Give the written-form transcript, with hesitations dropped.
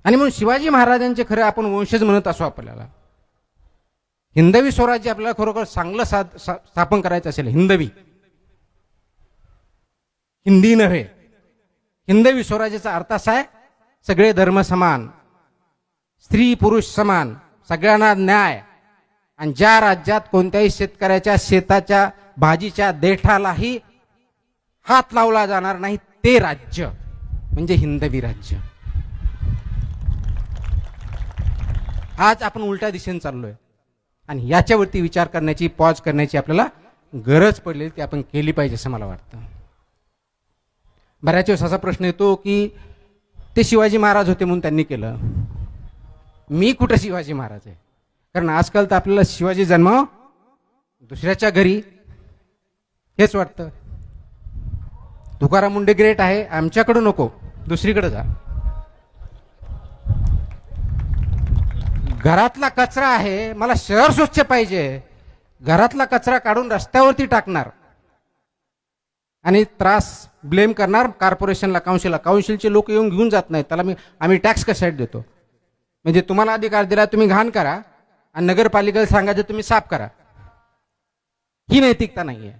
आणि म्हणून शिवाजी महाराजांचे खरं आपण वंशज म्हणत असो, आपल्याला हिंदवी स्वराज्य आपल्याला खरोखर चांगलं स्थापन करायचं असेल, हिंदी नव्हे, हिंदवी स्वराज्याचा अर्थ असा आहे, सगळे धर्म समान, स्त्री पुरुष समान, सगळ्यांना न्याय, आणि ज्या राज्यात कोणत्याही शेतकऱ्याच्या शेताच्या भाजीच्या देठालाही हात लावला जाणार नाही, ते राज्य म्हणजे हिंदवी राज्य. आज आपण उलट्या दिशेने चाललोय आणि याच्यावरती विचार करण्याची, पॉज करण्याची आपल्याला गरज पडलेली, ती आपण केली पाहिजे असं मला वाटतं. बऱ्याच वेळेस असा प्रश्न येतो की ते शिवाजी महाराज होते म्हणून त्यांनी केलं. मी कुठं शिवाजी महाराज आहे? कारण आजकाल तर आपल्याला शिवाजी जन्म दुसऱ्याच्या घरी हेच वाटतं. तुकाराम मुंडे ग्रेट आहे, आमच्याकडे नको, दुसरीकडे जा. घरातला कचरा आहे, मला शहर स्वच्छ पाहिजे, घरातला कचरा काढून रस्त्यावरती टाकणार आणि त्रास ब्लेम करणार कॉर्पोरेशनला, काउन्सिलचे लोक येऊन घेऊन जात नाहीत त्याला. आम्ही टॅक्स कशासाठी देतो? म्हणजे तुम्हाला अधिकार दिला, तुम्ही घाण करा आणि नगरपालिकेला सांगायचं तुम्ही साफ करा. ही नैतिकता नाहीये.